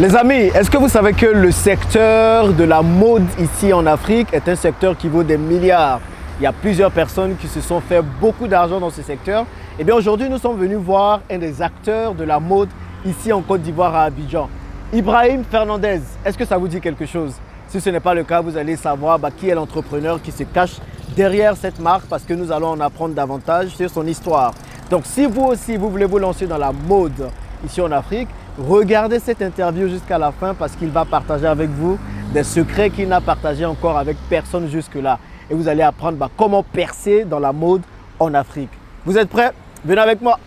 Les amis, est-ce que vous savez que le secteur de la mode ici en Afrique est un secteur qui vaut des milliards? Il y a plusieurs personnes qui se sont fait beaucoup d'argent dans ce secteur. Et bien aujourd'hui, nous sommes venus voir un des acteurs de la mode ici en Côte d'Ivoire à Abidjan. Ibrahim Fernandez, est-ce que ça vous dit quelque chose? Si ce n'est pas le cas, vous allez savoir qui est l'entrepreneur qui se cache derrière cette marque parce que nous allons en apprendre davantage sur son histoire. Donc si vous aussi, vous voulez vous lancer dans la mode ici en Afrique, regardez cette interview jusqu'à la fin parce qu'il va partager avec vous des secrets qu'il n'a partagés encore avec personne jusque-là. Et vous allez apprendre comment percer dans la mode en Afrique. Vous êtes prêts? Venez avec moi.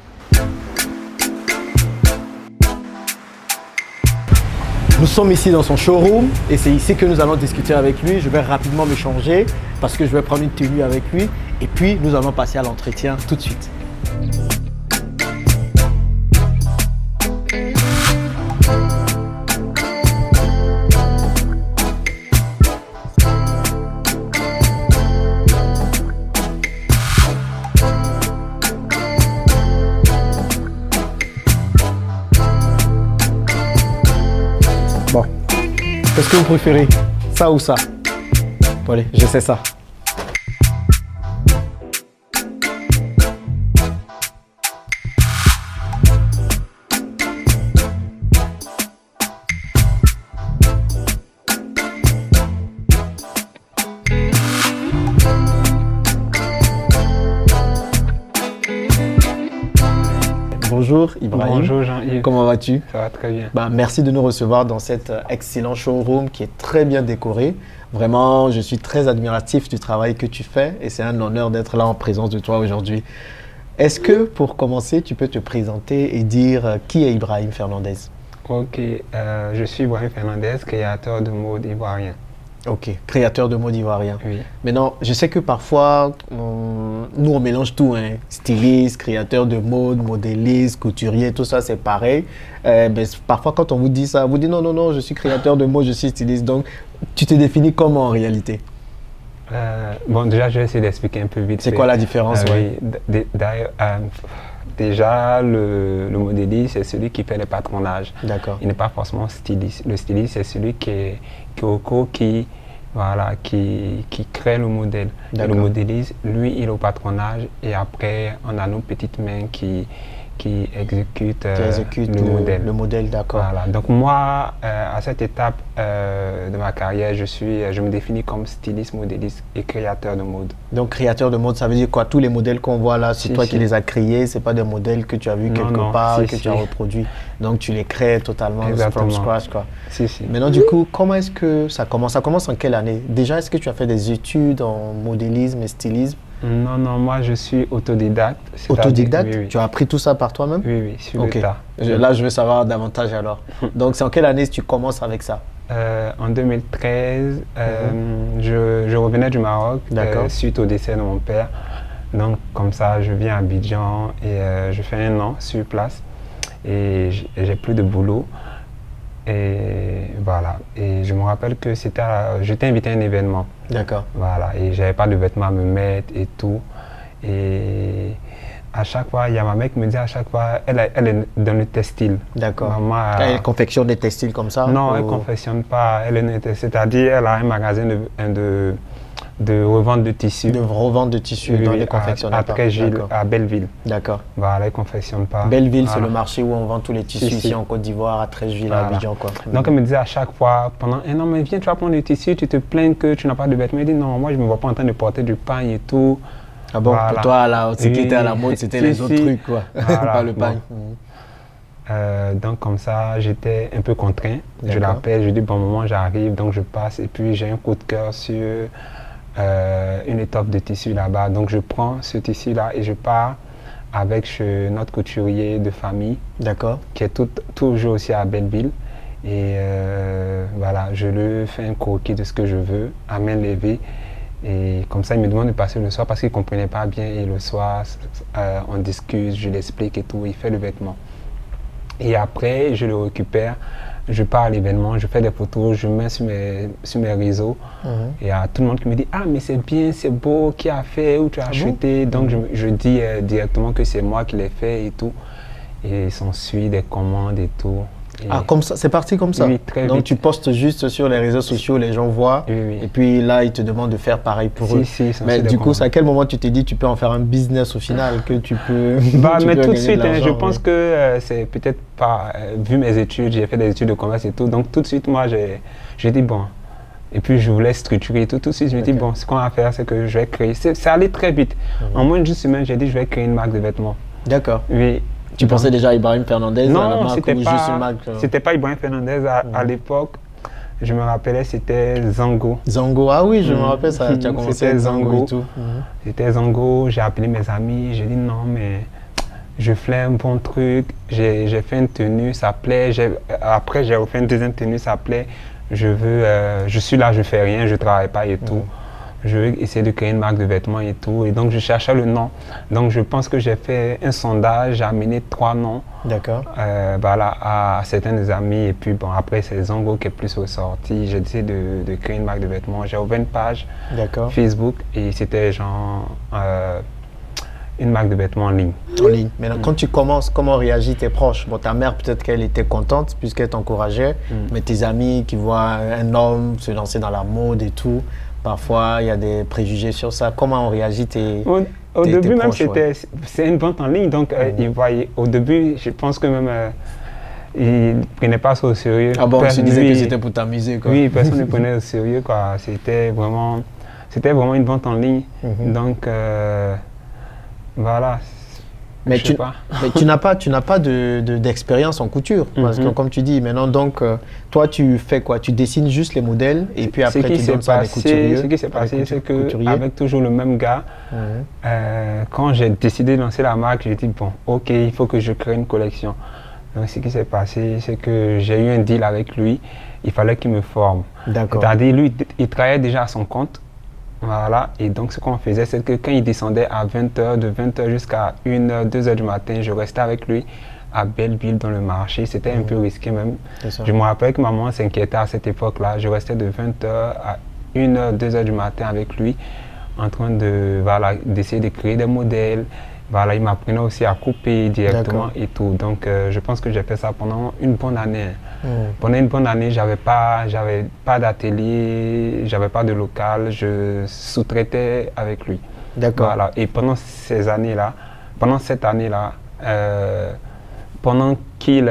Nous sommes ici dans son showroom et c'est ici que nous allons discuter avec lui. Je vais rapidement me changer parce que je vais prendre une tenue avec lui et puis nous allons passer à l'entretien tout de suite. Bon, qu'est-ce que vous préférez? Ça ou ça? Bon, allez, je sais ça. Bonjour Ibrahim. Bonjour Jean-Yves. Comment vas-tu? Ça va très bien. Merci de nous recevoir dans cet excellent showroom qui est très bien décoré. Vraiment, je suis très admiratif du travail que tu fais et c'est un honneur d'être là en présence de toi aujourd'hui. Est-ce que pour commencer, tu peux te présenter et dire qui est Ibrahim Fernandez? Ok, je suis Ibrahim Fernandez, créateur de mode ivoirien. Ok, créateur de mode ivoirien. Oui. Maintenant, je sais que parfois, nous on mélange tout, hein. Styliste, créateur de mode, modéliste, couturier, tout ça c'est pareil. Mais parfois quand on vous dit ça, vous dites non, je suis créateur de mode, je suis styliste. Donc, tu te définis comment en réalité? Bon, déjà je vais essayer d'expliquer un peu vite. C'est quoi la différence? Oui, d'ailleurs, déjà le modéliste c'est celui qui fait le patronage. D'accord. Il n'est pas forcément styliste. Le styliste c'est celui qui crée le modèle. Et le modéliste, lui, il est au patronage et après, on a nos petites mains qui exécutent le modèle. D'accord. Voilà. Donc moi, à cette étape de ma carrière, je me définis comme styliste, modéliste et créateur de mode. Donc créateur de mode, ça veut dire quoi? Tous les modèles qu'on voit là, c'est toi qui les as créés, c'est pas des modèles que tu as vus quelque part, que tu as reproduits. Donc tu les crées totalement from scratch, quoi. Maintenant du coup, comment est-ce que ça commence? Ça commence en quelle année? Déjà, est-ce que tu as fait des études en modélisme et stylisme? Non, moi je suis autodidacte. Autodidacte? Oui. Tu as appris tout ça par toi-même? Oui, sur le tas. Là, je veux savoir davantage alors. Donc, c'est en quelle année tu commences avec ça? En 2013, je revenais du Maroc suite au décès de mon père. Donc, comme ça, je viens à Abidjan et je fais 1 an sur place et j'ai plus de boulot. Et voilà. Et je me rappelle que j'étais invité à un événement. D'accord. Voilà. Et j'avais pas de vêtements à me mettre et tout. Et à chaque fois, il y a ma mère qui me dit à chaque fois, elle est dans le textile. D'accord. Elle confectionne des textiles comme ça? Non, elle ne confectionne pas. C'est-à-dire, elle a un magasin de revente de tissus. De revente de tissus dans les confectionneurs. À Tréville, à Belleville. D'accord. Voilà, elle ne confectionne pas. Belleville, c'est le marché où on vend tous les tissus ici en Côte d'Ivoire, à Tréville, à Abidjan, quoi. Donc elle me disait à chaque fois, pendant 1 an, mais viens, tu vas prendre des tissus, tu te plains que tu n'as pas de vêtements. Elle dit non, moi je ne me vois pas en train de porter du pain et tout. Ah bon, pour toi, ce qui était à la mode, c'était les autres trucs, quoi. Pas le pain. Donc comme ça, j'étais un peu contraint. Je l'appelle, je dis bon moment, j'arrive, donc je passe et puis j'ai un coup de cœur sur une étoffe de tissu là-bas. Donc je prends ce tissu-là et je pars avec chez notre couturier de famille, qui est toujours aussi à Belleville. Et voilà, je lui fais un croquis de ce que je veux, à main levée. Et comme ça, il me demande de passer le soir parce qu'il ne comprenait pas bien. Et le soir, on discute, je l'explique et tout, il fait le vêtement. Et après, je le récupère, je pars à l'événement, je fais des photos, je mets sur mes réseaux. Et il y a tout le monde qui me dit « Ah, mais c'est bien, c'est beau, qui a fait, où tu as acheté ?» Donc, je dis directement que c'est moi qui l'ai fait et tout. Et il s'ensuit des commandes et tout. Ah, comme ça, c'est parti comme ça? Oui, très Donc vite. tu postes juste sur les réseaux sociaux, les gens voient, Oui, oui. et puis là, ils te demandent de faire pareil pour eux. Si, ça Mais se du coup, dépend. c'est à quel moment tu t'es dit tu peux en faire un business au final, que tu peux, Bah, tu mais peux tout de gagner de suite, hein, je l'argent, pense oui. que c'est peut-être pas, vu mes études, j'ai fait des études de commerce et tout, donc tout de suite, moi, j'ai dit bon. Et puis, je voulais structurer tout. Tout de suite, je me dis, Ok. bon, ce qu'on va faire, c'est que je vais créer. C'est allé très vite. En moins d'une semaine, j'ai dit, je vais créer une marque de vêtements. D'accord. Oui. Tu Donc, pensais déjà à Ibrahim Fernandez, à la non, marque, ou juste une marque? c'était pas Ibrahim Fernandez à l'époque. Je me rappelais, c'était Zango. Zango, ah oui, je me rappelle ça, tu as commencé C'était avec Zango et Zango. tout. C'était Zango, j'ai appelé mes amis, j'ai dit non, mais je fais un bon truc, j'ai fait une tenue, ça plaît. Après, j'ai refait une deuxième tenue, ça plaît. Je suis là, je fais rien, je travaille pas et tout. Je veux essayer de créer une marque de vêtements et tout. Et donc, je cherchais le nom. Donc, je pense que j'ai fait un sondage, j'ai amené 3 noms. D'accord. Voilà, à certains des amis. Et puis, bon, après, c'est Zango qui est plus ressorti. J'ai décidé de créer une marque de vêtements. J'ai ouvert une page D'accord. Facebook et c'était genre une marque de vêtements en ligne. En ligne. Maintenant, quand tu commences, comment réagissent tes proches? Bon, ta mère, peut-être qu'elle était contente puisqu'elle t'encourageait, mais tes amis qui voient un homme se lancer dans la mode et tout, parfois, il y a des préjugés sur ça. Comment on réagit Au début, même, proches, c'est une vente en ligne. Donc, ils voyaient, au début, je pense que même, ils ne prenaient pas ça au sérieux. Ah bon, tu Personne- disais que oui, c'était pour t'amuser, quoi. Oui, personne ne prenait au sérieux, quoi. C'était vraiment une vente en ligne. Donc, voilà. Mais Je sais pas. mais tu n'as pas d'expérience en couture. Parce que, comme tu dis, maintenant, donc, toi, tu fais quoi? Tu dessines juste les modèles et puis après, tu donnes ça à des couturiers. Ce qui s'est passé, c'est couturiers. qu'avec toujours le même gars, quand j'ai décidé de lancer la marque, j'ai dit, bon, ok, il faut que je crée une collection. Donc, ce qui s'est passé, c'est que j'ai eu un deal avec lui. Il fallait qu'il me forme. D'accord. C'est-à-dire, lui, il travaillait déjà à son compte. Voilà, et donc ce qu'on faisait, c'est que quand il descendait à 20h, de 20h jusqu'à 1h, 2h du matin, je restais avec lui à Belleville dans le marché. C'était un peu risqué même. Je me rappelle que maman s'inquiétait à cette époque-là. Je restais de 20h à 1h, 2h du matin avec lui en train d'essayer de créer des modèles. Voilà, il m'apprenait aussi à couper directement et tout. Donc, je pense que j'ai fait ça pendant une bonne année. Pendant une bonne année, j'avais pas d'atelier, j'avais pas de local, je sous-traitais avec lui. D'accord. Voilà. Et pendant cette année-là, pendant qu'il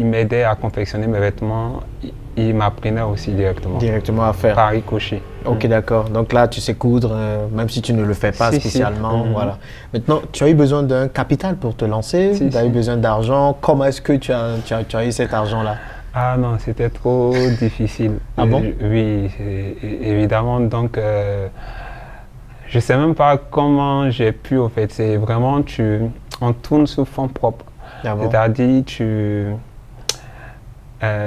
m'aidait à confectionner mes vêtements, il m'apprenait aussi directement. Directement à faire. Par ricochet. Ok, d'accord. Donc là, tu sais coudre, même si tu ne le fais pas spécialement. Voilà. Maintenant, tu as eu besoin d'un capital pour te lancer, tu as eu besoin d'argent. Comment est-ce que tu as eu cet argent-là? Ah non, c'était trop difficile. Ah bon? Oui, évidemment. Donc, je ne sais même pas comment j'ai pu, au fait. C'est vraiment, on tourne sur fonds propres. Ah bon? C'est-à-dire,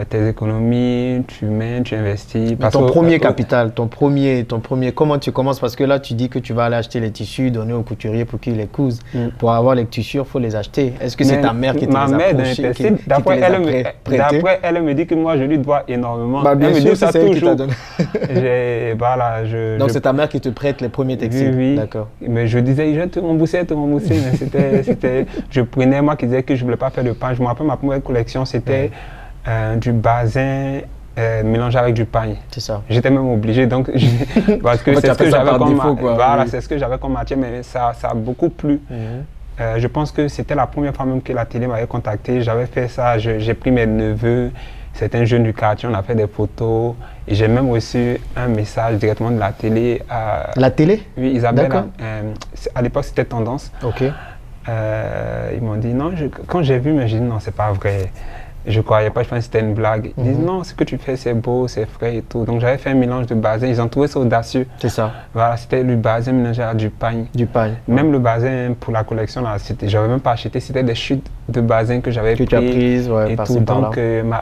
tes économies, tu investis. Mais ton premier capital, ton premier, comment tu commences? Parce que là, tu dis que tu vas aller acheter les tissus, donner aux couturiers pour qu'ils les cousent. Pour avoir les tissus, il faut les acheter. Est-ce que c'est ta mère qui te les a approchés, D'après elle me dit que moi, je lui dois énormément. Bah, bien elle sûr, me dit ça c'est elle qui t'a toujours. donné. Donc, c'est ta mère qui te prête les premiers textiles. Oui. D'accord. Mais je disais, je vais te rembourser. Mais je prenais, moi qui disais que je ne voulais pas faire de pain. Je me rappelle, ma première collection, c'était du basin mélangé avec du pain. C'est ça. J'étais même obligé, donc parce que c'est ce que j'avais comme c'est ce que j'avais comme matière, mais ça a beaucoup plu. Je pense que c'était la première fois même que la télé m'avait contacté. J'avais fait ça, j'ai pris mes neveux, certains jeunes du quartier, on a fait des photos et j'ai même reçu un message directement de la télé. La télé? Oui, Isabelle. À l'époque, c'était Tendance. Ok. Ils m'ont dit non, quand j'ai vu, mais j'ai dit non, c'est pas vrai. Je croyais pas, je pensais que c'était une blague. Ils disent non, ce que tu fais, c'est beau, c'est frais et tout. Donc j'avais fait un mélange de basin. Ils ont trouvé ça audacieux. C'est ça. Voilà, c'était du basin mélangé à du pain. Du pain. Même le basin pour la collection, là, j'avais même pas acheté. C'était des chutes de basin que j'avais prises. Que tu as prises, ouais, et tout. Donc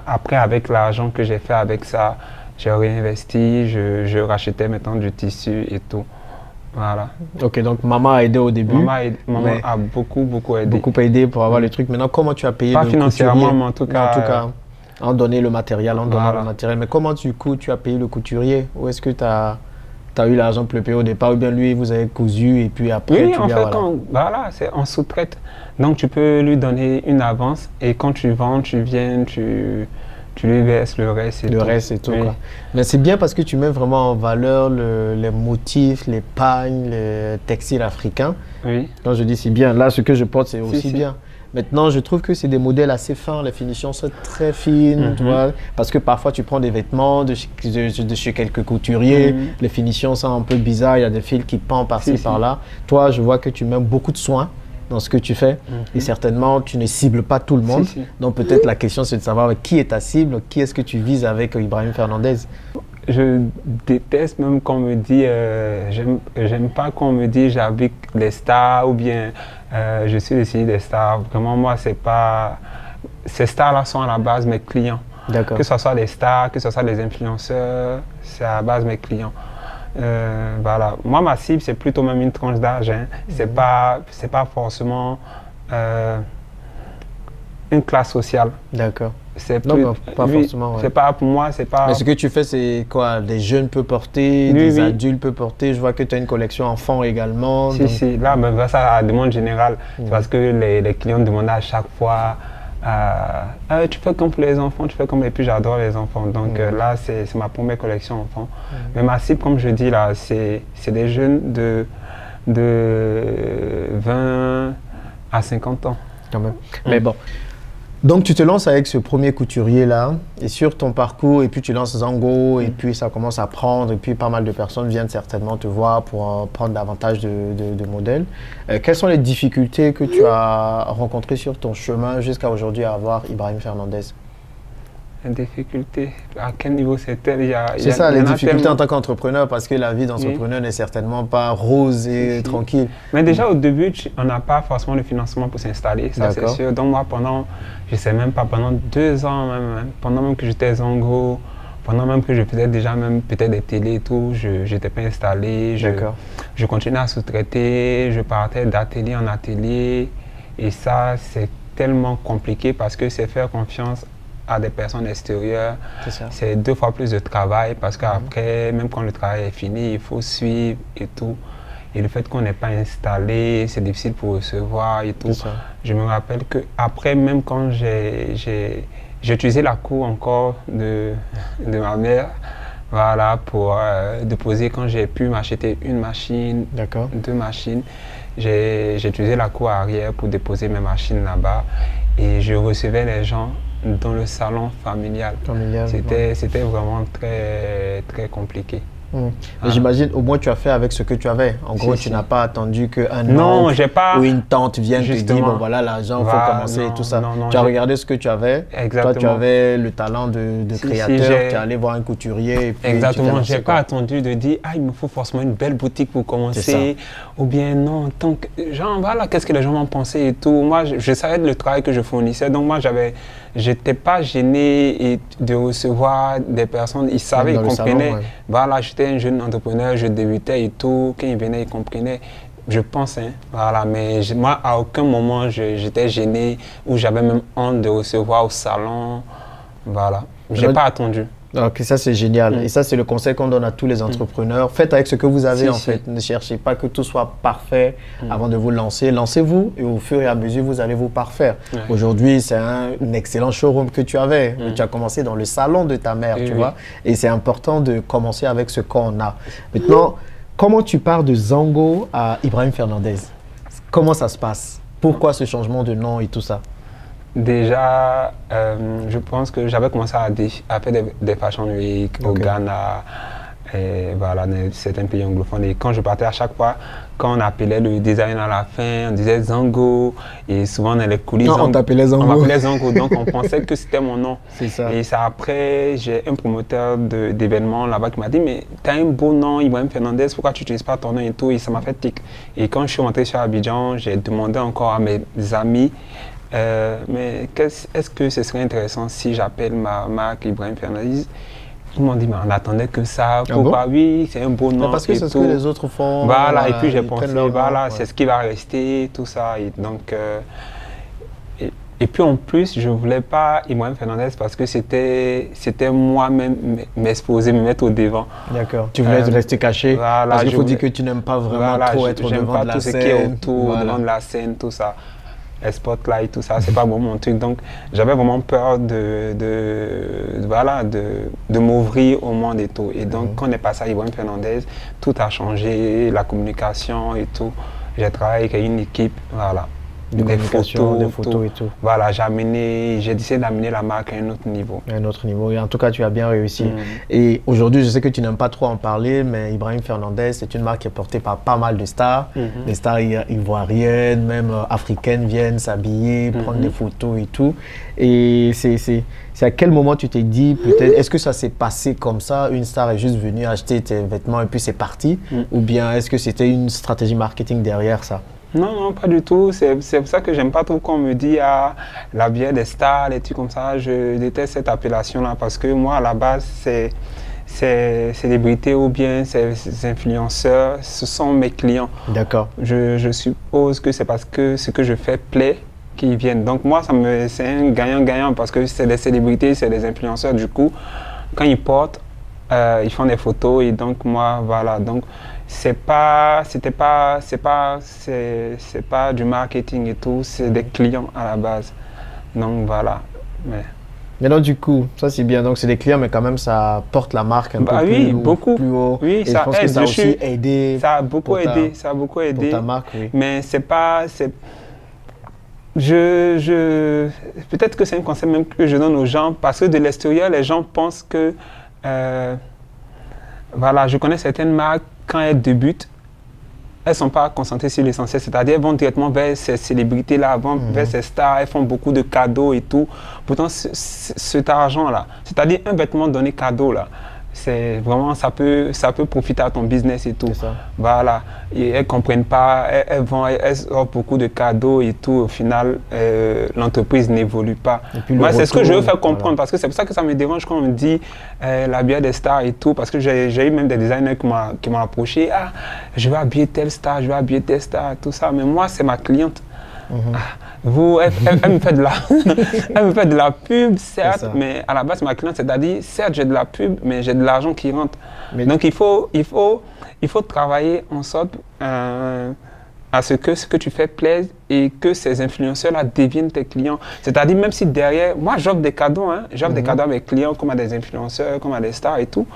après, avec l'argent que j'ai fait avec ça, j'ai réinvesti. Je rachetais maintenant du tissu et tout. Voilà. Ok, donc maman a aidé au début. Maman a beaucoup aidé. Beaucoup aidé pour avoir le truc. Maintenant, comment tu as payé Pas le financièrement, couturier? mais en tout cas, en donner le matériel, le matériel. Mais comment du coup tu as payé le couturier? Où est-ce que tu as tu as eu l'argent pour le payer au départ ou bien lui, vous avez cousu et puis après Oui, tu en viens, fait, voilà. voilà, c'est en sous-traite. Donc, tu peux lui donner une avance et quand tu vends, tu viens, tu lui verses le reste et Le tout. reste et tout, Oui. quoi. Mais c'est bien parce que tu mets vraiment en valeur les motifs, les pagnes, les textiles africains. Oui. Quand je dis c'est bien, là, ce que je porte, c'est aussi si. bien. Maintenant, je trouve que c'est des modèles assez fins, les finitions sont très fines, tu vois, parce que parfois tu prends des vêtements de chez quelques couturiers, les finitions sont un peu bizarres, il y a des fils qui pendent par-ci, par-là. Toi, je vois que tu mets beaucoup de soin dans ce que tu fais et certainement, tu ne cibles pas tout le monde. Donc peut-être la question, c'est de savoir qui est ta cible, qui est-ce que tu vises avec Ibrahim Fernandez. Je déteste même qu'on me dit, j'aime pas qu'on me dit j'habite les stars ou bien je suis le signe des stars. Vraiment, moi, c'est pas. Ces stars-là sont à la base mes clients. D'accord. Que ce soit des stars, que ce soit des influenceurs, c'est à la base mes clients. Voilà. Moi, ma cible, c'est plutôt même une tranche d'âge. Hein. C'est pas forcément une classe sociale. D'accord. C'est Non, pas forcément. Ouais. C'est pas pour moi, c'est pas. Mais ce que tu fais, c'est quoi? Les jeunes peuvent porter, des adultes peuvent porter. Je vois que tu as une collection enfants également. Si. Là, ben, ça, à la demande générale. C'est parce que les clients demandent à chaque fois tu fais comme pour les enfants, tu fais comme. Et puis j'adore les enfants. Donc là, c'est ma première collection enfants. Mais ma cible, comme je dis là, c'est des jeunes de 20 à 50 ans. Quand même. Mais bon. Donc tu te lances avec ce premier couturier là et sur ton parcours et puis tu lances Zango et puis ça commence à prendre et puis pas mal de personnes viennent certainement te voir pour prendre davantage de modèles. Quelles sont les difficultés que tu as rencontrées sur ton chemin jusqu'à aujourd'hui à avoir Ibrahim Fernandez? Les difficultés, à quel niveau c'est-elle? C'est ça, les difficultés en tant qu'entrepreneur, parce que la vie d'entrepreneur n'est certainement pas rose et tranquille. Mais déjà au début, on n'a pas forcément le financement pour s'installer, ça c'est sûr. Donc moi, je sais même pas, pendant 2 ans même, pendant même que j'étais Zango, pendant même que je faisais déjà même peut-être des télés et tout, je n'étais pas installé, je continuais à sous-traiter, je partais d'atelier en atelier et ça c'est tellement compliqué parce que c'est faire confiance à des personnes extérieures, c'est 2 fois plus de travail parce qu'après, même quand le travail est fini, il faut suivre et tout. Et le fait qu'on n'est pas installé, c'est difficile pour recevoir et tout. Je me rappelle qu'après, même quand j'ai utilisé la cour encore de ma mère, voilà, pour déposer, quand j'ai pu m'acheter une machine, 2 machines, j'ai utilisé la cour arrière pour déposer mes machines là-bas et je recevais les gens dans le salon familial. C'était vraiment très, très compliqué. J'imagine, au moins tu as fait avec ce que tu avais. En gros, tu n'as pas attendu qu'un oncle ou une tante vienne te dire, bon voilà, l'argent, il faut commencer et tout ça. Tu as regardé ce que tu avais. Exactement. Toi, tu avais le talent de créateur. Tu es allé voir un couturier. Et puis exactement. Je n'ai pas attendu de dire, il me faut forcément une belle boutique pour commencer. Ou bien non, tant que, genre, voilà, qu'est-ce que les gens vont penser et tout. Moi, je savais le travail que je fournissais. Donc moi, j'étais pas gêné de recevoir des personnes. Ils savaient, ils comprenaient. Voilà, j'étais un jeune entrepreneur, je débutais et tout. Quand ils venaient, ils comprenaient. Je pense, voilà. Mais moi, à aucun moment, j'étais gêné ou j'avais même honte de recevoir au salon. Voilà. J'ai pas attendu. Ok, ça c'est génial. Et ça c'est le conseil qu'on donne à tous les entrepreneurs. Faites avec ce que vous avez en fait. Ne cherchez pas que tout soit parfait avant de vous lancer. Lancez-vous et au fur et à mesure vous allez vous parfaire. Aujourd'hui c'est un excellent showroom que tu avais. Tu as commencé dans le salon de ta mère, tu vois. Et c'est important de commencer avec ce qu'on a. Maintenant, comment tu pars de Zango à Ibrahim Fernandez? Comment ça se passe? Pourquoi ce changement de nom et tout ça? Déjà, je pense que j'avais commencé à faire des Fashion Week au Ghana, et voilà, dans certains pays anglophones. Et quand je partais à chaque fois, quand on appelait le design à la fin, on disait Zango. Et souvent dans les coulisses, on t'appelait Zango. On m'appelait Zango, donc on pensait que c'était mon nom. C'est ça. Et ça, après, j'ai un promoteur d'événements là-bas qui m'a dit, mais t'as un beau nom, Ibrahim Fernandez, pourquoi tu n'utilises pas ton nom et tout? Et ça m'a fait tic. Et quand je suis rentré sur Abidjan, j'ai demandé encore à mes amis, mais est-ce que ce serait intéressant si j'appelle ma marque Ibrahim Fernandez? Ils m'ont dit, mais on attendait que ça. Pourquoi? Oui, c'est un beau nom. Parce que c'est ce que les autres font. Voilà, et puis j'ai pensé, voilà, c'est ce qui va rester, tout ça. Et donc, Et puis en plus, je ne voulais pas Ibrahim Fernandez parce que c'était moi-même m'exposer, me mettre au devant. D'accord. Tu voulais rester caché. Voilà, parce qu'il faut dire que tu n'aimes pas vraiment trop être devant de la scène. J'aime pas tout ce qui est autour, devant de la scène, tout ça. Les spotlights, tout ça, c'est pas mon truc. Donc, j'avais vraiment peur de m'ouvrir au monde et tout. Et donc, quand on est passé à Ibrahim Fernandez, tout a changé, la communication et tout. J'ai travaillé avec une équipe, voilà. Des photos et tout. Voilà, j'ai décidé d'amener la marque à un autre niveau. À un autre niveau. Et en tout cas, tu as bien réussi. Et aujourd'hui, je sais que tu n'aimes pas trop en parler, mais Ibrahim Fernandez, c'est une marque qui est portée par pas mal de stars. Des stars ivoiriennes, même africaines viennent s'habiller, prendre des photos et tout. Et c'est à quel moment tu t'es dit, peut-être, est-ce que ça s'est passé comme ça, une star est juste venue acheter tes vêtements et puis c'est parti? Ou bien est-ce que c'était une stratégie marketing derrière ça? Non, pas du tout. C'est pour ça que j'aime pas trop qu'on me dit la bière des stars, les trucs comme ça. Je déteste cette appellation-là parce que moi, à la base, c'est célébrités ou bien ces influenceurs, ce sont mes clients. D'accord. Je suppose que c'est parce que ce que je fais plaît qu'ils viennent. Donc moi, c'est un gagnant-gagnant parce que c'est des célébrités, c'est des influenceurs. Du coup, quand ils portent, ils font des photos et donc moi, voilà. Donc, c'est pas du marketing et tout, c'est des clients à la base. Donc voilà. Mais donc du coup, ça c'est bien, donc c'est des clients, mais quand même ça porte la marque un peu plus haut. Oui, et ça je pense que ça a aussi aidé. Ça a beaucoup aidé, pour ta marque, oui. Mais peut-être que c'est un conseil même que je donne aux gens, parce que de l'extérieur, les gens pensent que, voilà, je connais certaines marques, quand elles débutent, elles ne sont pas concentrées sur l'essentiel, c'est-à-dire elles vont directement vers ces célébrités-là, vers ces stars, elles font beaucoup de cadeaux et tout. Pourtant, cet argent-là, c'est-à-dire un vêtement donné cadeau, là, c'est vraiment, ça peut profiter à ton business et tout. C'est ça. Voilà. Et elles ne comprennent pas, elles offrent beaucoup de cadeaux et tout. Au final, l'entreprise n'évolue pas. Moi, c'est ce que je veux faire comprendre, parce que c'est pour ça que ça me dérange quand on me dit la bière des stars et tout, parce que j'ai eu même des designers qui m'ont approché. Ah, je vais habiller telle star, je vais habiller telle star, tout ça. Mais moi, c'est ma cliente. Elle me fait de la pub, certes, mais à la base, ma cliente, c'est-à-dire, certes, j'ai de la pub, mais j'ai de l'argent qui rentre. Donc, il faut travailler en sorte à ce que tu fais plaise et que ces influenceurs-là deviennent tes clients. C'est-à-dire, même si derrière, moi, j'offre des cadeaux, j'offre des cadeaux à mes clients, comme à des influenceurs, comme à des stars et tout,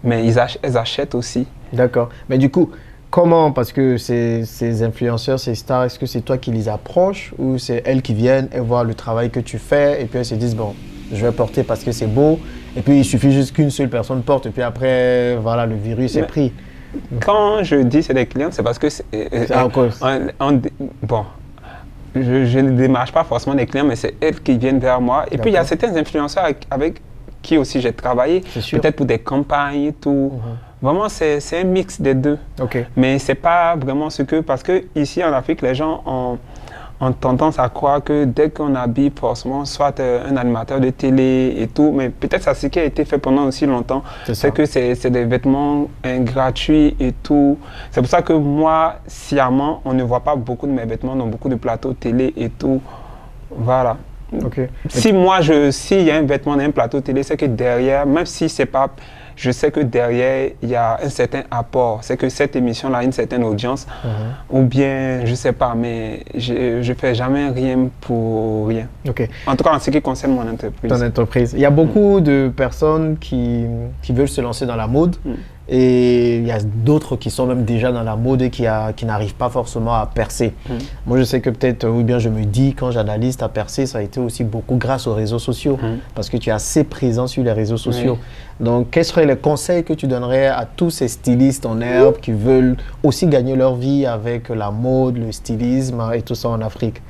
mais elles achètent aussi. D'accord. Mais du coup, comment, parce que ces influenceurs, ces stars, est-ce que c'est toi qui les approches ou c'est elles qui viennent et voient le travail que tu fais et puis elles se disent, bon, je vais porter parce que c'est beau et puis il suffit juste qu'une seule personne porte et puis après, voilà, le virus est pris. Quand je dis c'est des clients, c'est parce que bon, je ne démarche pas forcément des clients, mais c'est elles qui viennent vers moi. Et puis il y a certains influenceurs avec qui aussi j'ai travaillé, peut-être pour des campagnes et tout. Vraiment, c'est un mix des deux. Mais c'est pas vraiment parce que ici en Afrique, les gens ont tendance à croire que dès qu'on habille forcément soit un animateur de télé et tout, mais peut-être ça, ce qui a été fait pendant aussi longtemps, c'est que c'est des vêtements gratuits et tout. C'est pour ça que moi, sciemment, on ne voit pas beaucoup de mes vêtements dans beaucoup de plateaux télé et tout. Voilà. S'il y a un vêtement dans un plateau télé, c'est que derrière, même si c'est pas... Je sais que derrière, il y a un certain apport. C'est que cette émission-là a une certaine audience. Ou bien, je ne sais pas, mais je ne fais jamais rien pour rien. En tout cas, en ce qui concerne mon entreprise. Ton entreprise. Il y a beaucoup de personnes qui veulent se lancer dans la mode. Et il y a d'autres qui sont même déjà dans la mode et qui n'arrivent pas forcément à percer. Moi, je sais que peut-être, ou bien je me dis, quand j'analyse ta percée, ça a été aussi beaucoup grâce aux réseaux sociaux. Parce que tu es assez présent sur les réseaux sociaux. Donc, quels seraient les conseils que tu donnerais à tous ces stylistes en herbe qui veulent aussi gagner leur vie avec la mode, le stylisme et tout ça en Afrique?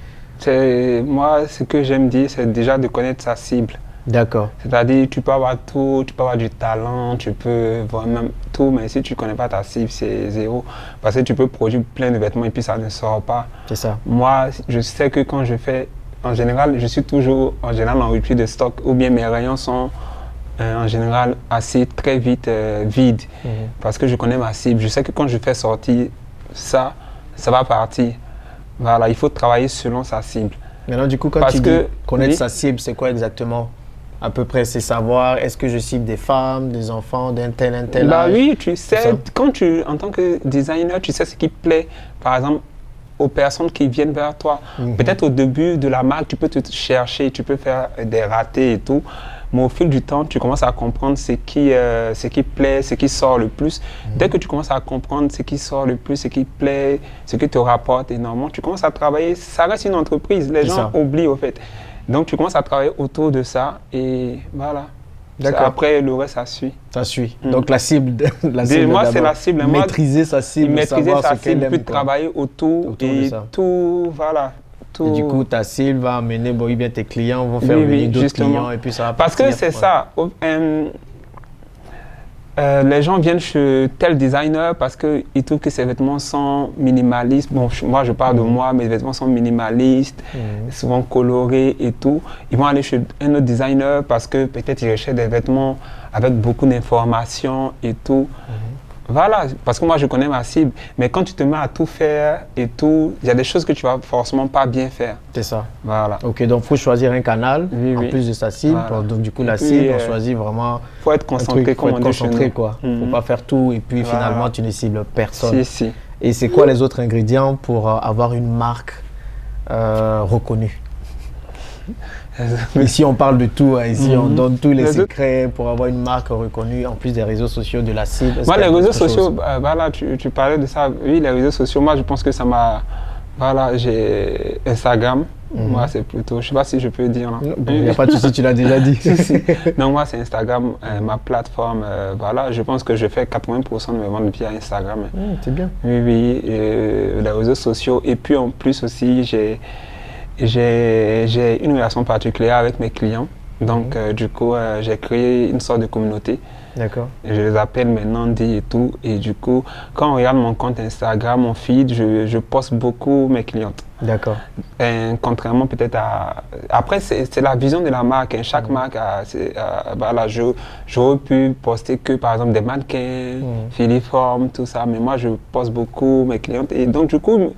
Moi, ce que j'aime dire, c'est déjà de connaître sa cible. D'accord. C'est-à-dire, tu peux avoir tout, tu peux avoir du talent, tu peux voir même tout, mais si tu ne connais pas ta cible, c'est zéro. Parce que tu peux produire plein de vêtements et puis ça ne sort pas. C'est ça. Moi, je sais que quand je fais, en général, je suis toujours en rupture de stock ou bien mes rayons sont en général assez très vite vides parce que je connais ma cible. Je sais que quand je fais sortir ça va partir. Voilà, il faut travailler selon sa cible. Maintenant, du coup, quand tu dis connaître sa cible, c'est quoi exactement? À peu près, c'est savoir, est-ce que je cible des femmes, des enfants, d'un tel âge? Oui, tu sais, en tant que designer, tu sais ce qui plaît, par exemple, aux personnes qui viennent vers toi. Peut-être au début de la marque, tu peux te chercher, tu peux faire des ratés et tout, mais au fil du temps, tu commences à comprendre ce qui plaît, ce qui sort le plus. Dès que tu commences à comprendre ce qui sort le plus, ce qui plaît, ce qui te rapporte énormément, tu commences à travailler. Ça reste une entreprise, les gens oublient au fait. Donc, tu commences à travailler autour de ça et voilà. D'accord. Après, le reste, ça suit. Ça suit. Donc, la cible moi, c'est la cible. Maîtriser sa cible, maîtriser sa cible, puis travailler autour et tout, voilà. Tout. Et du coup, ta cible va amener, bien, tes clients vont faire venir d'autres clients et puis ça va parce que c'est ça. Les gens viennent chez tel designer parce qu'ils trouvent que ses vêtements sont minimalistes. Bon, moi, je parle de moi, mes vêtements sont minimalistes, souvent colorés et tout. Ils vont aller chez un autre designer parce que peut-être ils recherchent des vêtements avec beaucoup d'informations et tout. Voilà, parce que moi, je connais ma cible. Mais quand tu te mets à tout faire et tout, il y a des choses que tu vas forcément pas bien faire. C'est ça. Voilà. Ok, donc il faut choisir un canal en plus de sa cible. Voilà. Donc du coup, la cible, on choisit vraiment... Il faut être concentré, comme on dit chez nous. Quoi. Faut pas faire tout et puis finalement, tu ne cibles personne. Si. Et c'est quoi les autres ingrédients pour avoir une marque reconnue? Ici, on parle de tout. Ici, on donne tous les secrets pour avoir une marque reconnue, en plus des réseaux sociaux, de la cible. Moi, les réseaux sociaux, voilà, tu parlais de ça. Oui, les réseaux sociaux, moi, je pense que ça m'a... Voilà, j'ai Instagram. Moi, c'est plutôt... Je ne sais pas si je peux dire. Il n'y a pas de souci, tu l'as déjà dit. Donc, moi, c'est Instagram, ma plateforme. Voilà, je pense que je fais 80% de mes ventes via Instagram. C'est bien. Oui, les réseaux sociaux. Et puis, en plus aussi, j'ai une relation particulière avec mes clients. Donc, du coup, j'ai créé une sorte de communauté. D'accord. Je les appelle maintenant Nandi et tout. Et du coup, quand on regarde mon compte Instagram, mon feed, je poste beaucoup mes clientes. D'accord. Contrairement peut-être à... Après, c'est la vision de la marque. Chaque marque a... Voilà, j'aurais pu poster que, par exemple, des mannequins, filiformes, tout ça. Mais moi, je poste beaucoup mes clientes. Et donc, du coup...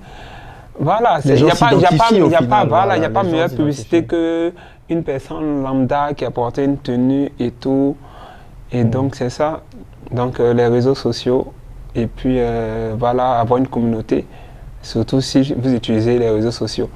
Voilà, il n'y a pas meilleure publicité qu'une personne lambda qui a porté une tenue et tout. Et donc, c'est ça. Donc, les réseaux sociaux. Et puis, voilà, avoir une communauté. Surtout si vous utilisez les réseaux sociaux.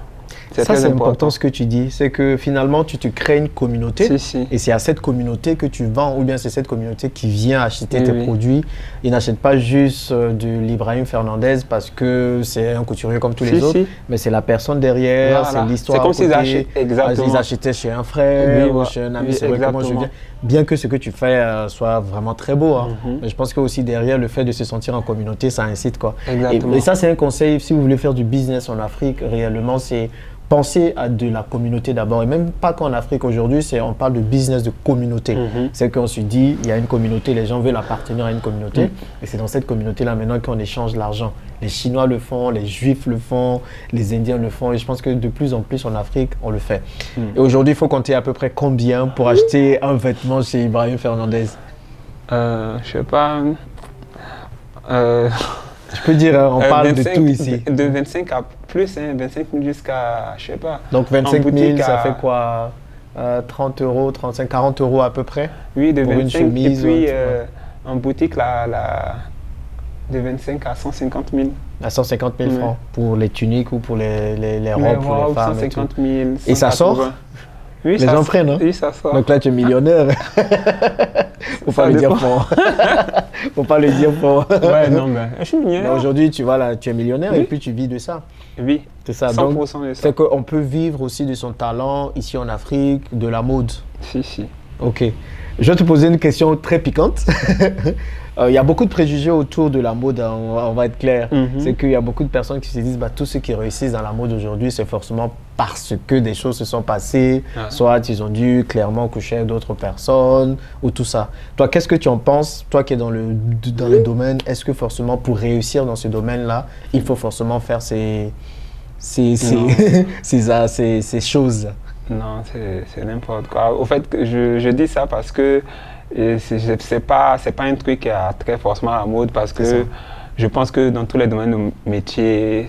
Ça, c'est important ce que tu dis. C'est que finalement, tu te crées une communauté. Et c'est à cette communauté que tu vends. Ou bien c'est cette communauté qui vient acheter tes produits. Ils n'achètent pas juste de l'Ibrahim Fernandez parce que c'est un couturier comme tous les autres. Mais c'est la personne derrière, c'est l'histoire. C'est comme s'ils achètent, exactement. Ils achetaient chez un frère ou chez un ami. C'est vrai que moi, je viens. Bien que ce que tu fais soit vraiment très beau. Mais je pense que aussi derrière, le fait de se sentir en communauté, ça incite. Et ça, c'est un conseil. Si vous voulez faire du business en Afrique, réellement, c'est penser à de la communauté d'abord. Et même pas qu'en Afrique aujourd'hui, on parle de business de communauté. C'est qu'on se dit, il y a une communauté, les gens veulent appartenir à une communauté. Et c'est dans cette communauté-là maintenant qu'on échange l'argent. Les Chinois le font, les Juifs le font, les Indiens le font. Et je pense que de plus en plus en Afrique, on le fait. Et aujourd'hui, il faut compter à peu près combien pour acheter un vêtement chez Ibrahim Fernandez? Je sais pas... Je peux dire, on parle de tout ici. De 25 à plus, 25 000 jusqu'à, je sais pas. Donc 25 000, ça fait quoi 30 euros, 35, 40 euros à peu près? Oui, de pour 25 une chemise, et puis en boutique, de 25 à 150 000. À 150 000 francs pour les tuniques ou pour les robes pour les femmes 150 000, et ça sort? Oui, les gens prennent, hein? Oui, ça sort. Donc là, tu es millionnaire. Faut pas le dire fort. Faut pas le dire fort. Ouais, non, mais je suis millionnaire. Aujourd'hui, tu vois, là, tu es millionnaire et puis tu vis de ça. Oui, c'est ça. 100% donc, de ça. C'est qu'on peut vivre aussi de son talent ici en Afrique, de la mode. Si. Ok. Je vais te poser une question très piquante. Il y a beaucoup de préjugés autour de la mode, hein, on va être clair. C'est qu'il y a beaucoup de personnes qui se disent tous ceux qui réussissent dans la mode aujourd'hui, c'est forcément parce que des choses se sont passées, soit ils ont dû clairement coucher avec d'autres personnes ou tout ça. Toi, qu'est-ce que tu en penses, toi qui es dans le domaine, est-ce que forcément pour réussir dans ce domaine-là, il faut forcément faire ces choses? Non, c'est n'importe quoi. Au fait, je dis ça parce que c'est pas un truc qui a très forcément à la mode parce que je pense que dans tous les domaines de métier,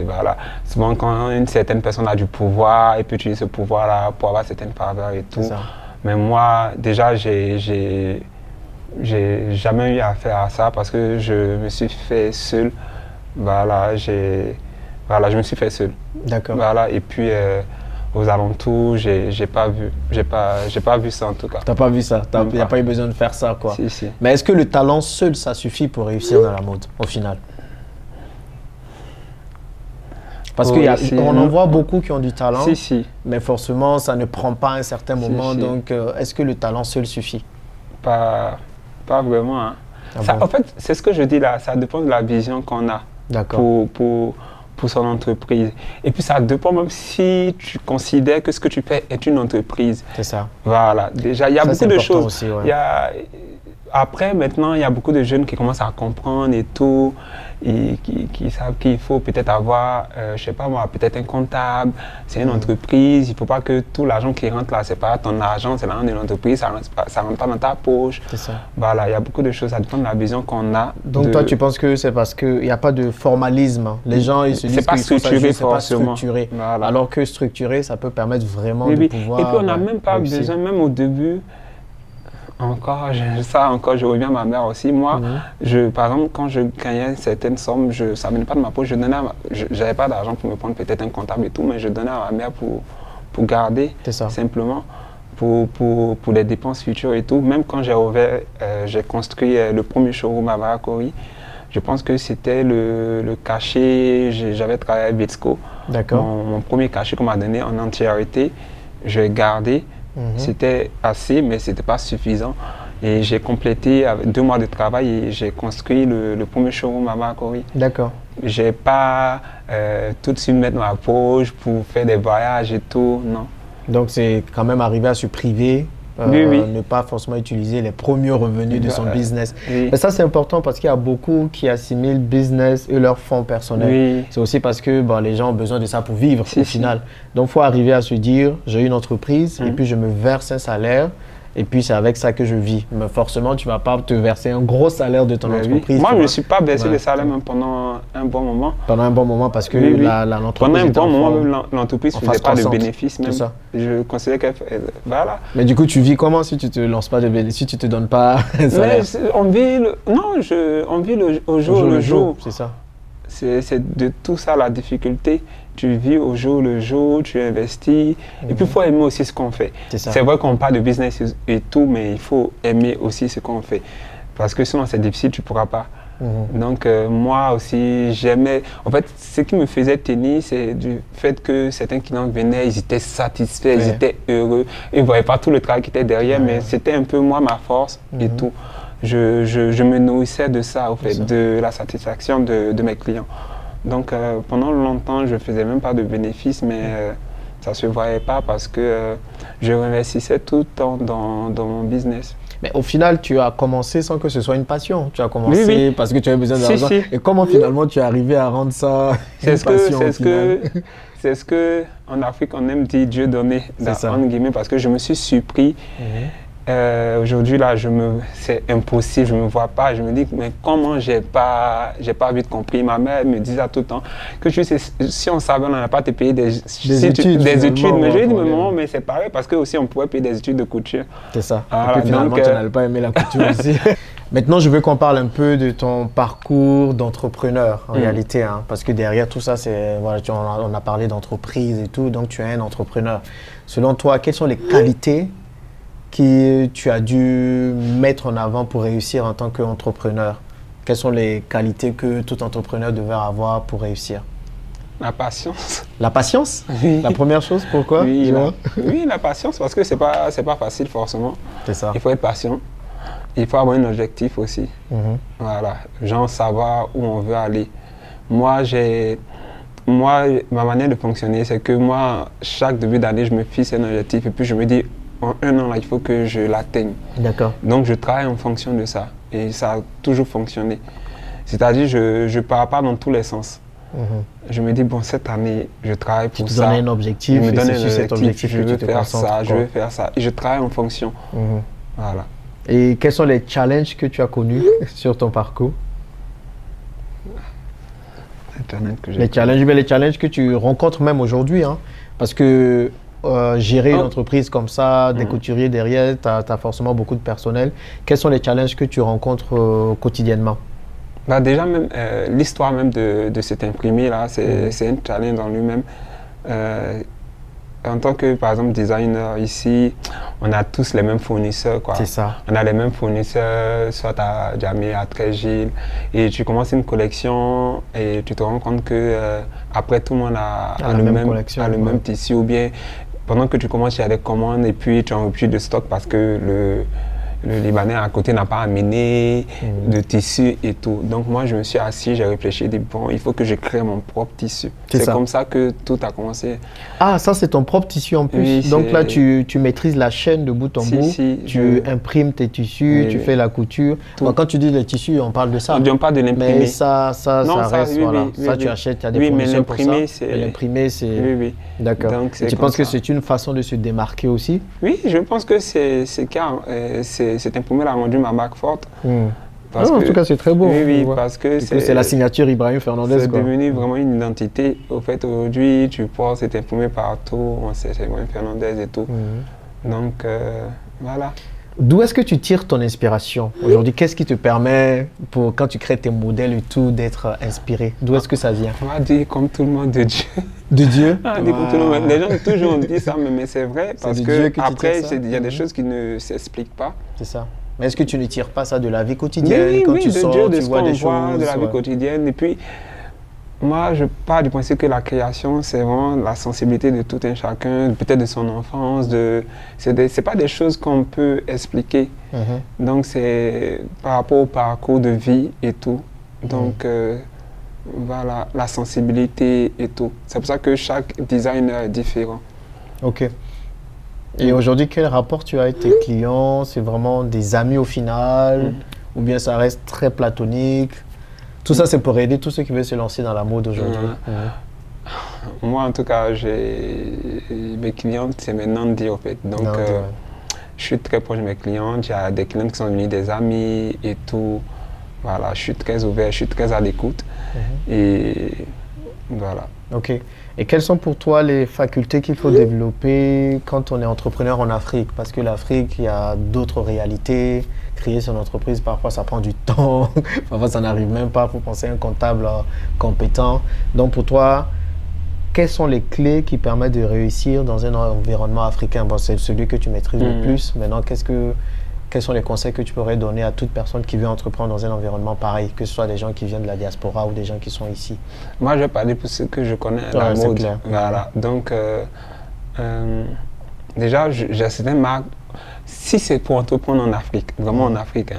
voilà, souvent quand une certaine personne a du pouvoir, et peut utiliser ce pouvoir-là pour avoir certaines faveurs et tout. Mais moi, déjà, j'ai jamais eu affaire à ça parce que je me suis fait seul. Voilà, je me suis fait seul. D'accord. Voilà, et puis aux alentours, j'ai pas vu ça en tout cas. T'as pas vu ça? Il n'y a pas eu besoin de faire ça, quoi. Si. Mais est-ce que le talent seul, ça suffit pour réussir dans la mode, au final? Parce qu'on en voit beaucoup qui ont du talent, mais forcément, ça ne prend pas à un certain moment. Donc, est-ce que le talent seul suffit? Pas vraiment. Hein. En fait, c'est ce que je dis là, ça dépend de la vision qu'on a pour son entreprise. Et puis, ça dépend même si tu considères que ce que tu fais est une entreprise. C'est ça. Voilà. Déjà, il y a beaucoup de choses. Aussi, ouais. Après, maintenant, il y a beaucoup de jeunes qui commencent à comprendre et tout, et qui savent qu'il faut peut-être avoir, je sais pas moi, peut-être un comptable, c'est une entreprise, il ne faut pas que tout l'argent qui rentre là, c'est pas ton argent, c'est l'argent de l'entreprise, ça ne rentre pas dans ta poche. C'est ça. Voilà, il y a beaucoup de choses, ça dépend de la vision qu'on a. Donc toi, tu penses que c'est parce qu'il n'y a pas de formalisme. Les gens, ils se disent que c'est pas structuré. Voilà. Alors que structuré, ça peut permettre vraiment de pouvoir... Et puis on n'a même pas besoin, même au début... Encore, je reviens à ma mère aussi. Moi, par exemple, quand je gagnais certaines sommes, ça ne venait pas de ma poche. Je n'avais pas d'argent pour me prendre peut-être un comptable et tout, mais je donnais à ma mère pour garder, simplement, pour les dépenses futures et tout. Même quand j'ai construit le premier showroom à Varakori, je pense que c'était le cachet, j'avais travaillé à Bitsco. D'accord. Mon premier cachet qu'on m'a donné en entièreté, je l'ai gardé. C'était assez, mais ce n'était pas suffisant. Et j'ai complété avec 2 mois de travail et j'ai construit le premier showroom à Varakori. D'accord. Je n'ai pas tout de suite mettre dans la poche pour faire des voyages et tout, non. Donc c'est quand même arrivé à se priver, ne pas forcément utiliser les premiers revenus de son business. Mais ça c'est important parce qu'il y a beaucoup qui assimilent business et leur fonds personnel. C'est aussi parce que les gens ont besoin de ça pour vivre au final. Donc il faut arriver à se dire, j'ai une entreprise et puis je me verse un salaire. Et puis, c'est avec ça que je vis. Mais forcément, tu ne vas pas te verser un gros salaire de ton entreprise. Moi, je ne me suis pas versé le salaire même pendant un bon moment. Pendant un bon moment, parce que l'entreprise pendant un bon moment, l'entreprise ne faisait pas de bénéfices même. Ça. Je considère qu'elle... Voilà. Mais du coup, tu vis comment si tu ne te lances pas de bénéfices, si tu ne te donnes pas un salaire? On vit au jour le jour. C'est ça. C'est de tout ça la difficulté. Tu vis au jour le jour, tu investis. Et puis, il faut aimer aussi ce qu'on fait. C'est vrai qu'on parle de business et tout, mais il faut aimer aussi ce qu'on fait. Parce que sinon, c'est difficile, tu ne pourras pas. Donc, moi aussi, j'aimais... En fait, ce qui me faisait tenir, c'est du fait que certains clients venaient, ils étaient satisfaits, ils étaient heureux. Ils ne voyaient pas tout le travail qui était derrière, mais c'était un peu moi, ma force et tout. Je me nourrissais de ça, au fait, de la satisfaction de mes clients. Donc, pendant longtemps, je ne faisais même pas de bénéfices, mais ça ne se voyait pas parce que je réinvestissais tout le temps dans mon business. Mais au final, tu as commencé sans que ce soit une passion. Tu as commencé parce que tu avais besoin d'argent. Et comment finalement tu es arrivé à rendre ça une passion C'est ce qu'en Afrique, on aime dire Dieu donné, entre guillemets, parce que je me suis surpris. Aujourd'hui, là, c'est impossible, je ne me vois pas. Je me dis, mais comment j'ai pas vite compris. Ma mère me disait tout le temps que si on savait, on n'allait pas te payer des études. Mais je lui ai dit, maman, mais c'est pareil, parce que aussi on pourrait payer des études de couture. C'est ça. Et puis finalement, tu n'allais pas aimer la couture aussi. Maintenant, je veux qu'on parle un peu de ton parcours d'entrepreneur, en réalité. Parce que derrière tout ça, on a parlé d'entreprise et tout, donc tu es un entrepreneur. Selon toi, quelles sont les qualités que tu as dû mettre en avant pour réussir en tant qu'entrepreneur? Quelles sont les qualités que tout entrepreneur devrait avoir pour réussir? La patience. La patience? La première chose, pourquoi? Oui, la patience, parce que c'est pas facile forcément. C'est ça. Il faut être patient. Il faut avoir un objectif aussi. Voilà, genre savoir où on veut aller. Moi, ma manière de fonctionner, c'est que moi, chaque début d'année, je me fixe un objectif et puis je me dis, en un an, là, il faut que je l'atteigne. D'accord. Donc, je travaille en fonction de ça. Et ça a toujours fonctionné. C'est-à-dire, je ne pars pas dans tous les sens. Je me dis, bon, cette année, je travaille pour ça. Tu te donnes un objectif, je me donne cet objectif je veux faire ça, je veux faire ça. Et je travaille en fonction. Voilà. Et quels sont les challenges que tu as connus sur ton parcours? Internet que j'ai. Les challenges que tu rencontres même aujourd'hui, hein, parce que gérer une entreprise comme ça, des couturiers derrière, tu as forcément beaucoup de personnel. Quels sont les challenges que tu rencontres quotidiennement? Bah déjà, même l'histoire même de cet imprimé-là, c'est un challenge en lui-même. En tant que, par exemple, designer ici, on a tous les mêmes fournisseurs, quoi. C'est ça. On a les mêmes fournisseurs, soit à Djamé, à Trégil, et tu commences une collection et tu te rends compte que après tout le monde a le même tissu, ou bien pendant que tu commences, il y a des commandes et puis tu as un rupture de stock parce que le Libanais à côté n'a pas amené de tissu et tout. Donc moi, je me suis assis, j'ai réfléchi, dit bon, il faut que je crée mon propre tissu. C'est comme ça que tout a commencé. Ah, ça c'est ton propre tissu en plus. Oui, donc là, tu maîtrises la chaîne de bout en bout. Tu imprimes tes tissus, tu fais la couture. Bon, quand tu dis les tissus, on parle de ça. On parle de l'imprimé. Mais ça reste, voilà. Ça, tu achètes, tu as des fournisseurs pour ça. L'imprimé, c'est... Oui. D'accord. Tu penses que c'est une façon de se démarquer aussi? Oui, je pense que c'est car cet imprimé a rendu ma marque forte. En tout cas, c'est très beau. Oui, parce que c'est la signature Ibrahim Fernandez. C'est devenu vraiment une identité. Au fait, aujourd'hui, tu portes cet imprimé partout. On sait, c'est Ibrahim Fernandez et tout. Donc, voilà. D'où est-ce que tu tires ton inspiration aujourd'hui? Qu'est-ce qui te permet, quand tu crées tes modèles et tout, d'être inspiré? D'où est-ce que ça vient? On va dire comme tout le monde, de Dieu. De Dieu? Les gens toujours disent ça, mais c'est vrai. Parce que après, il y a des choses qui ne s'expliquent pas. C'est ça. Mais est-ce que tu ne tires pas ça de la vie quotidienne? Oui, quand tu sors, Dieu, tu vois des choses, de la vie quotidienne. Et puis, moi, je pars du principe que la création, c'est vraiment la sensibilité de tout un chacun, peut-être de son enfance. C'est pas des choses qu'on peut expliquer. Donc, c'est par rapport au parcours de vie et tout. Donc, voilà, la sensibilité et tout. C'est pour ça que chaque designer est différent. Ok. Et aujourd'hui, quel rapport tu as avec tes clients? C'est vraiment des amis au final? Ou bien ça reste très platonique? Tout ça, c'est pour aider tous ceux qui veulent se lancer dans la mode aujourd'hui. Moi, en tout cas, mes clientes, c'est mes non-dits, en fait. Donc, je suis très proche de mes clientes. Il y a des clientes qui sont devenues des amis et tout. Voilà, je suis très ouvert, je suis très à l'écoute. Et voilà. Ok. Et quelles sont pour toi les facultés qu'il faut développer quand on est entrepreneur en Afrique? Parce que l'Afrique, il y a d'autres réalités. Créer son entreprise, parfois ça prend du temps, parfois ça n'arrive même pas. Il faut penser à un comptable compétent. Donc pour toi, quelles sont les clés qui permettent de réussir dans un environnement africain? Bon, c'est celui que tu maîtrises le plus. Maintenant, quels sont les conseils que tu pourrais donner à toute personne qui veut entreprendre dans un environnement pareil, que ce soit des gens qui viennent de la diaspora ou des gens qui sont ici? Moi, je vais parler pour ce que je connais, la mode. Clair. Voilà. Donc, déjà, j'ai certaines marques. Si c'est pour entreprendre en Afrique, vraiment en Afrique,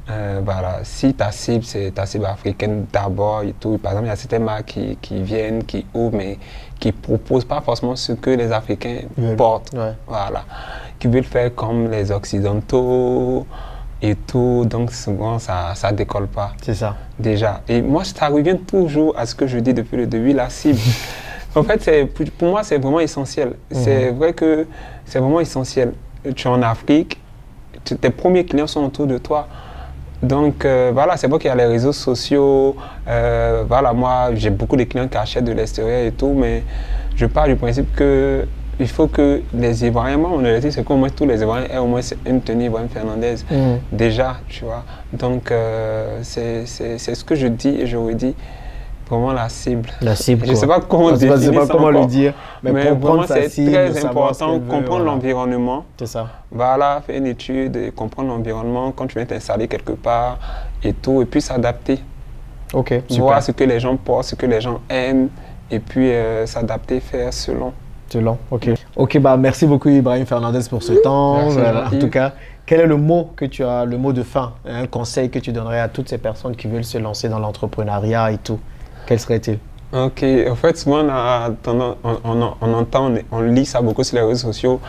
voilà, si ta cible, c'est ta cible africaine d'abord et tout, par exemple, il y a certaines marques qui viennent, qui ouvrent, mais qui ne proposent pas forcément ce que les Africains portent. Voilà. Qui veulent faire comme les Occidentaux et tout, donc souvent ça ne décolle pas. C'est ça. Déjà. Et moi, ça revient toujours à ce que je dis depuis le début, la cible. En fait, pour moi, c'est vraiment essentiel. C'est vrai que c'est vraiment essentiel. Tu es en Afrique, tes premiers clients sont autour de toi. Donc voilà, c'est vrai qu'il y a les réseaux sociaux. Voilà, moi, j'ai beaucoup de clients qui achètent de l'extérieur et tout, mais je pars du principe que il faut que les Ivoiriens, moi, on a dit, c'est qu'au moins tous les Ivoiriens aient au moins une tenue Ibrahim Fernandez. Déjà, tu vois. Donc c'est ce que je dis et je redis. Vraiment la cible. La cible. Je ne sais pas comment définir ça. Je ne sais pas comment le dire. Mais vraiment, c'est très important. Comprendre l'environnement. C'est ça. Voilà, faire une étude et comprendre l'environnement quand tu viens t'installer quelque part et tout. Et puis s'adapter. Ok, super. Voir ce que les gens portent, ce que les gens aiment. Et puis s'adapter, faire selon. Selon, ok. Ok, bah merci beaucoup Ibrahim Fernandez pour ce temps. Merci, en tout cas, quel est le mot que tu as, le mot de fin, un conseil que tu donnerais à toutes ces personnes qui veulent se lancer dans l'entrepreneuriat et tout? Quel serait-il? Ok, en fait, souvent on entend, on lit ça beaucoup sur les réseaux sociaux,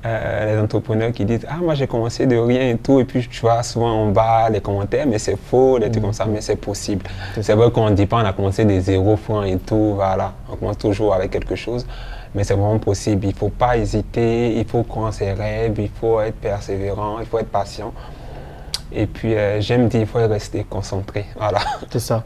les entrepreneurs qui disent « Ah, moi j'ai commencé de rien et tout », et puis tu vois souvent en bas les commentaires, mais c'est faux, des trucs comme ça, mais c'est possible. C'est vrai qu'on ne dit pas on a commencé des 0 francs et tout, voilà, on commence toujours avec quelque chose, mais c'est vraiment possible. Il ne faut pas hésiter, il faut croire en ses rêves, il faut être persévérant, il faut être patient. Et puis j'aime dire, il faut rester concentré, voilà. C'est ça.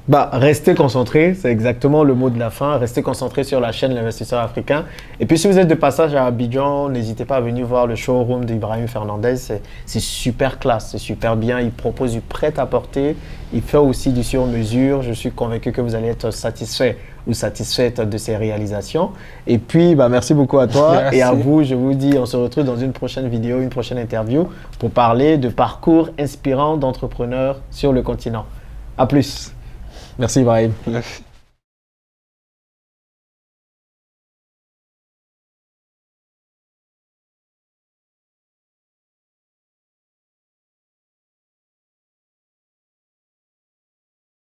Bah, restez concentrés, c'est exactement le mot de la fin. Restez concentrés sur la chaîne L'Investisseur Africain. Et puis, si vous êtes de passage à Abidjan, n'hésitez pas à venir voir le showroom d'Ibrahim Fernandez. C'est super classe, c'est super bien. Il propose du prêt-à-porter. Il fait aussi du sur-mesure. Je suis convaincu que vous allez être satisfait ou satisfaite de ses réalisations. Et puis, bah, merci beaucoup à toi. Merci. Et à vous, je vous dis, on se retrouve dans une prochaine vidéo, une prochaine interview pour parler de parcours inspirants d'entrepreneurs sur le continent. À plus. Merci Ibrahim. Merci.